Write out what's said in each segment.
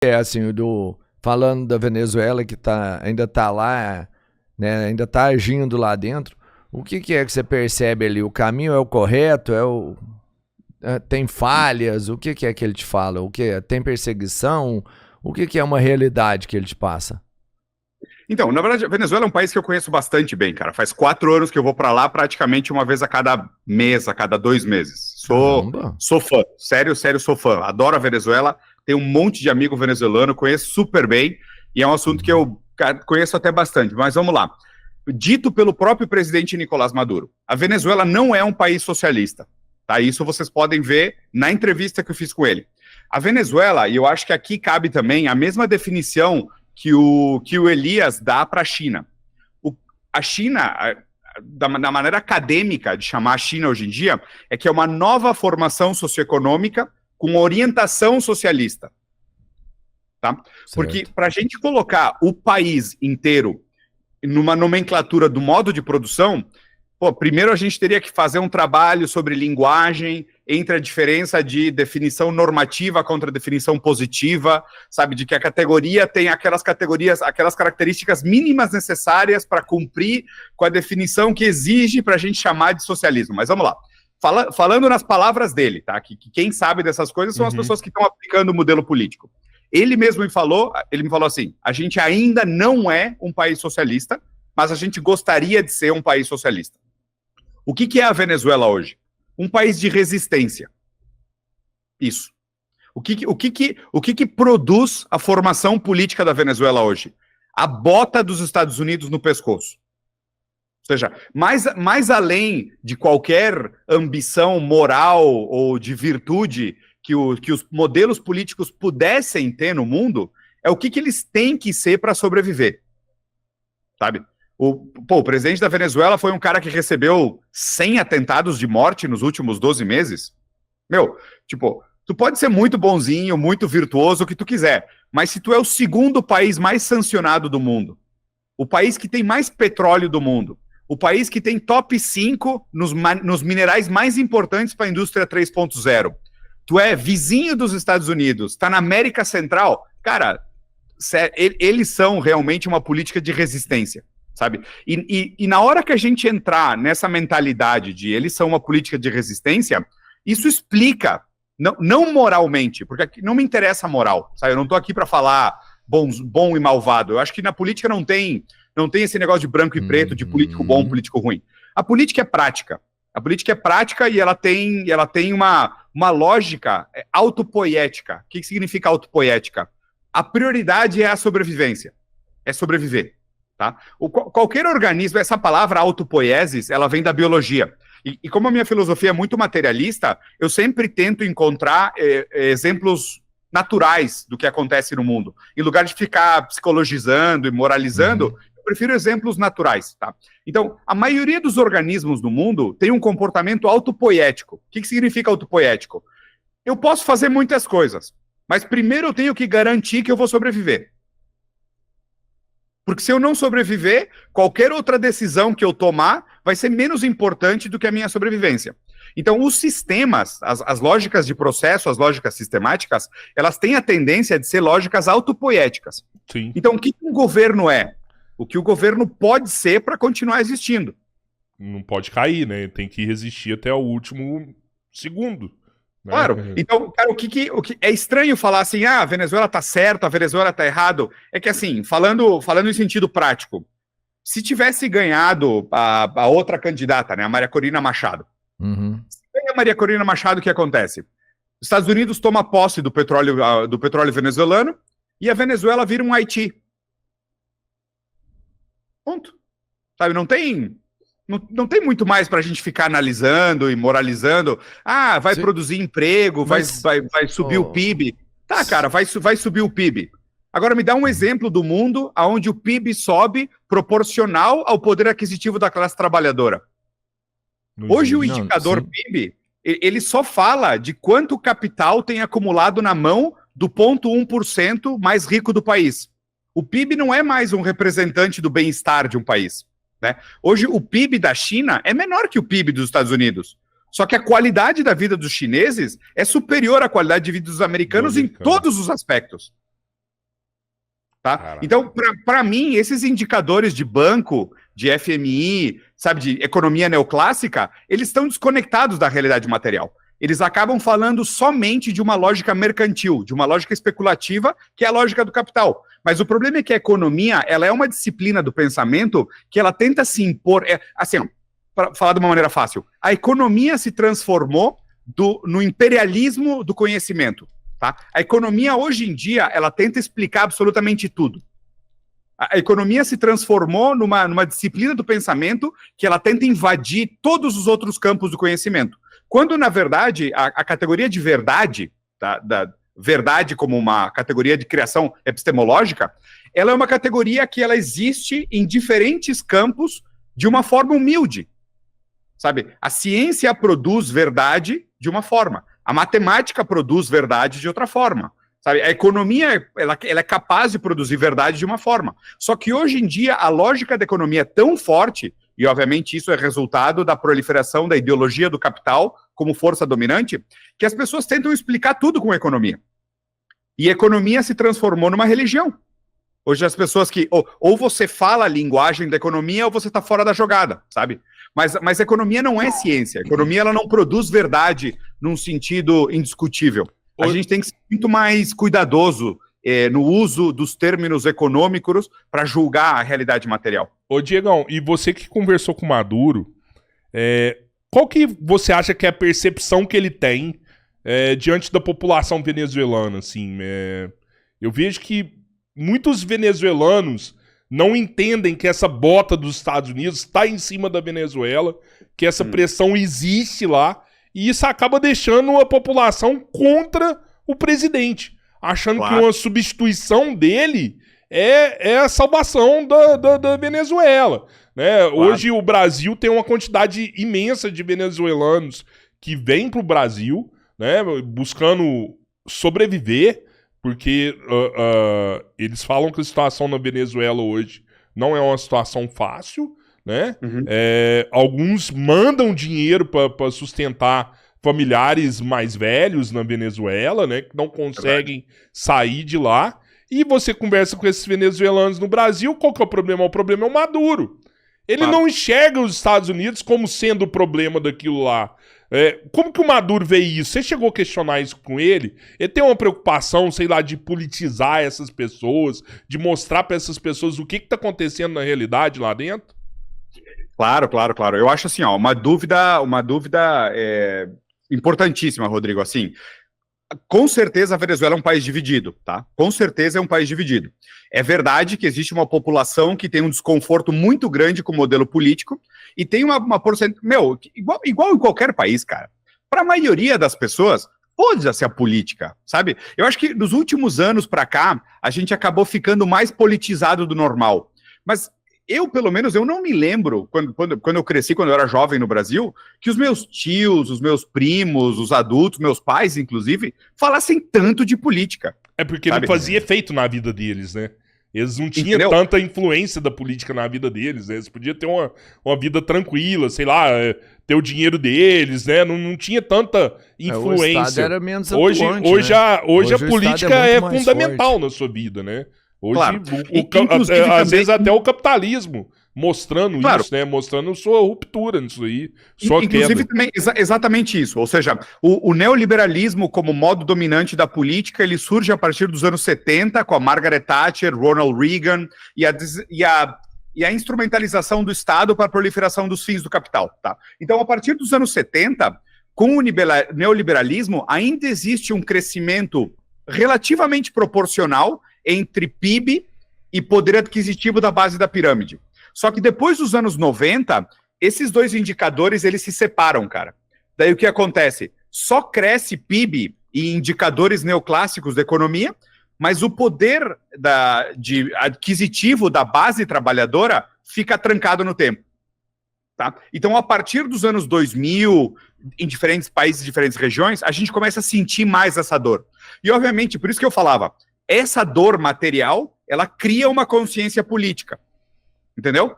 É assim, falando da Venezuela que ainda tá lá, né, ainda tá agindo lá dentro, o que é que você percebe ali? O caminho é o correto? Tem falhas? O que é que ele te fala? Tem perseguição? O que é uma realidade que ele te passa? Então, na verdade, a Venezuela é um país que eu conheço bastante bem, cara. Faz 4 anos que eu vou para lá, praticamente uma vez a cada mês, a cada 2 meses. Sou fã, sério, sou fã. Adoro a Venezuela, tenho um monte de amigo venezuelano, conheço super bem, e é um assunto que eu conheço até bastante. Mas vamos lá. Dito pelo próprio presidente Nicolás Maduro, a Venezuela não é um país socialista, tá? Isso vocês podem ver na entrevista que eu fiz com ele. A Venezuela, e eu acho que aqui cabe também a mesma definição que o Elias dá para a China. A China, da maneira acadêmica de chamar a China hoje em dia, é que é uma nova formação socioeconômica com orientação socialista. Tá? Porque para a gente colocar o país inteiro numa nomenclatura do modo de produção, primeiro a gente teria que fazer um trabalho sobre linguagem, entre a diferença de definição normativa contra definição positiva, sabe, de que a categoria tem aquelas características mínimas necessárias para cumprir com a definição que exige para a gente chamar de socialismo. Mas vamos lá. Falando nas palavras dele, tá? Que quem sabe dessas coisas são as pessoas que estão aplicando o modelo político. Ele me falou assim, a gente ainda não é um país socialista, mas a gente gostaria de ser um país socialista. O que é a Venezuela hoje? Um país de resistência. Isso. O que produz a formação política da Venezuela hoje? A bota dos Estados Unidos no pescoço. Ou seja, mais além de qualquer ambição moral ou de virtude que os modelos políticos pudessem ter no mundo, é o que eles têm que ser para sobreviver. Sabe? O presidente da Venezuela foi um cara que recebeu 100 atentados de morte nos últimos 12 meses. Tu pode ser muito bonzinho, muito virtuoso, o que tu quiser, mas se tu é o segundo país mais sancionado do mundo, o país que tem mais petróleo do mundo, o país que tem top 5 nos minerais mais importantes para a indústria 3.0, tu é vizinho dos Estados Unidos, tá na América Central, cara, eles são realmente uma política de resistência. Sabe? E na hora que a gente entrar nessa mentalidade de eles são uma política de resistência, isso explica, não moralmente, porque aqui não me interessa a moral, sabe? Eu não estou aqui para falar bom e malvado. Eu acho que na política não tem esse negócio de branco e preto, de político bom, político ruim. A política é prática. A política é prática e ela tem uma lógica autopoética. O que significa autopoética? A prioridade é a sobrevivência. É sobreviver. Tá? Qualquer organismo, essa palavra autopoiesis, ela vem da biologia. E como a minha filosofia é muito materialista, eu sempre tento encontrar exemplos naturais do que acontece no mundo. Em lugar de ficar psicologizando e moralizando, eu prefiro exemplos naturais. Tá? Então, a maioria dos organismos do mundo tem um comportamento autopoético. O que significa autopoético? Eu posso fazer muitas coisas, mas primeiro eu tenho que garantir que eu vou sobreviver. Porque se eu não sobreviver, qualquer outra decisão que eu tomar vai ser menos importante do que a minha sobrevivência. Então, os sistemas, as lógicas de processo, as lógicas sistemáticas, elas têm a tendência de ser lógicas autopoéticas. Sim. Então, o que um governo é? O que o governo pode ser para continuar existindo. Não pode cair, né? Tem que resistir até o último segundo. Claro. Então, cara, o que é estranho falar assim, a Venezuela tá certo, a Venezuela tá errado, é que assim, falando em sentido prático, se tivesse ganhado a outra candidata, né, a Maria Corina Machado, se ganha a Maria Corina Machado, o que acontece? Os Estados Unidos toma posse do petróleo venezuelano e a Venezuela vira um Haiti. Ponto. Sabe, não tem muito mais para a gente ficar analisando e moralizando. Vai produzir emprego, vai subir o PIB. Tá, cara, vai subir o PIB. Agora me dá um exemplo do mundo onde o PIB sobe proporcional ao poder aquisitivo da classe trabalhadora. Hoje o indicador PIB, ele só fala de quanto capital tem acumulado na mão do 0,1% mais rico do país. O PIB não é mais um representante do bem-estar de um país. Né? Hoje, o PIB da China é menor que o PIB dos Estados Unidos. Só que a qualidade da vida dos chineses é superior à qualidade de vida dos americanos em todos os aspectos. Tá? Caraca. Então, para mim, esses indicadores de banco, de FMI, sabe, de economia neoclássica, eles estão desconectados da realidade material. Eles acabam falando somente de uma lógica mercantil, de uma lógica especulativa, que é a lógica do capital. Mas o problema é que a economia, ela é uma disciplina do pensamento que ela tenta se impor, para falar de uma maneira fácil, a economia se transformou no imperialismo do conhecimento. Tá? A economia, hoje em dia, ela tenta explicar absolutamente tudo. A economia se transformou numa disciplina do pensamento que ela tenta invadir todos os outros campos do conhecimento. Quando, na verdade, a categoria de verdade, da verdade como uma categoria de criação epistemológica, ela é uma categoria que ela existe em diferentes campos de uma forma humilde. Sabe? A ciência produz verdade de uma forma. A matemática produz verdade de outra forma. Sabe? A economia ela é capaz de produzir verdade de uma forma. Só que hoje em dia a lógica da economia é tão forte, e obviamente isso é resultado da proliferação da ideologia do capital como força dominante, que as pessoas tentam explicar tudo com a economia. E a economia se transformou numa religião. Hoje as pessoas que ou você fala a linguagem da economia ou você está fora da jogada, sabe? Mas a economia não é ciência. A economia ela não produz verdade num sentido indiscutível. A gente tem que ser muito mais cuidadoso no uso dos termos econômicos para julgar a realidade material. Ô, Diegão, e você que conversou com o Maduro, qual que você acha que é a percepção que ele tem diante da população venezuelana? Assim, eu vejo que muitos venezuelanos não entendem que essa bota dos Estados Unidos está em cima da Venezuela, que essa pressão existe lá, e isso acaba deixando a população contra o presidente, achando que uma substituição dele é a salvação da Venezuela. Né? Hoje o Brasil tem uma quantidade imensa de venezuelanos que vêm para o Brasil, né, buscando sobreviver, porque eles falam que a situação na Venezuela hoje não é uma situação fácil, né? Alguns mandam dinheiro para sustentar familiares mais velhos na Venezuela, né? Que não conseguem sair de lá. E você conversa com esses venezuelanos no Brasil, qual que é o problema? O problema é o Maduro. Ele não enxerga os Estados Unidos como sendo o problema daquilo lá. Como que o Maduro vê isso? Você chegou a questionar isso com ele? Ele tem uma preocupação, sei lá, de politizar essas pessoas, de mostrar para essas pessoas o que está acontecendo na realidade lá dentro? Claro. Eu acho assim, uma dúvida importantíssima, Rodrigo, assim. Com certeza a Venezuela é um país dividido, tá? Com certeza é um país dividido. É verdade que existe uma população que tem um desconforto muito grande com o modelo político e tem uma porcentagem... igual em qualquer país, cara. Para a maioria das pessoas, foda-se a política, sabe? Eu acho que nos últimos anos para cá, a gente acabou ficando mais politizado do normal. Mas pelo menos, eu não me lembro, quando eu cresci, quando eu era jovem no Brasil, que os meus tios, os meus primos, os adultos, meus pais, inclusive, falassem tanto de política. É porque não fazia efeito na vida deles, né? Eles não tinham tanta influência da política na vida deles, né? Eles podiam ter uma vida tranquila, sei lá, ter o dinheiro deles, né? Não tinha tanta influência. O Estado era menos atuante, hoje a política é fundamental forte na sua vida, né? Hoje, claro. Às vezes até o capitalismo mostrando isso, né? Mostrando sua ruptura nisso aí, sua inclusive, queda. Também, exatamente isso. Ou seja, o neoliberalismo como modo dominante da política, ele surge a partir dos anos 70, com a Margaret Thatcher, Ronald Reagan, e a instrumentalização do Estado para a proliferação dos fins do capital. Tá? Então, a partir dos anos 70, com o neoliberalismo, ainda existe um crescimento relativamente proporcional entre PIB e poder adquisitivo da base da pirâmide. Só que depois dos anos 90, esses dois indicadores, eles se separam, cara. Daí o que acontece? Só cresce PIB e indicadores neoclássicos da economia, mas o poder adquisitivo da base trabalhadora fica trancado no tempo. Tá? Então, a partir dos anos 2000, em diferentes países, diferentes regiões, a gente começa a sentir mais essa dor. E, obviamente, por isso que eu falava, essa dor material, ela cria uma consciência política, entendeu?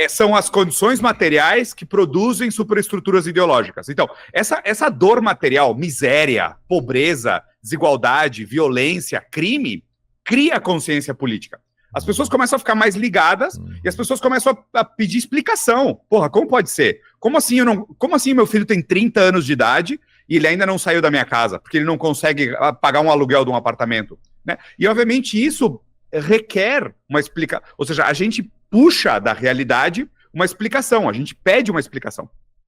São as condições materiais que produzem superestruturas ideológicas. Então, essa dor material, miséria, pobreza, desigualdade, violência, crime, cria consciência política. As pessoas começam a ficar mais ligadas e as pessoas começam a pedir explicação. Porra, como pode ser? Como assim meu filho tem 30 anos de idade e ele ainda não saiu da minha casa? Porque ele não consegue pagar um aluguel de um apartamento, né? E, obviamente, isso requer uma explicação. Ou seja, a gente puxa da realidade uma explicação, a gente pede uma explicação.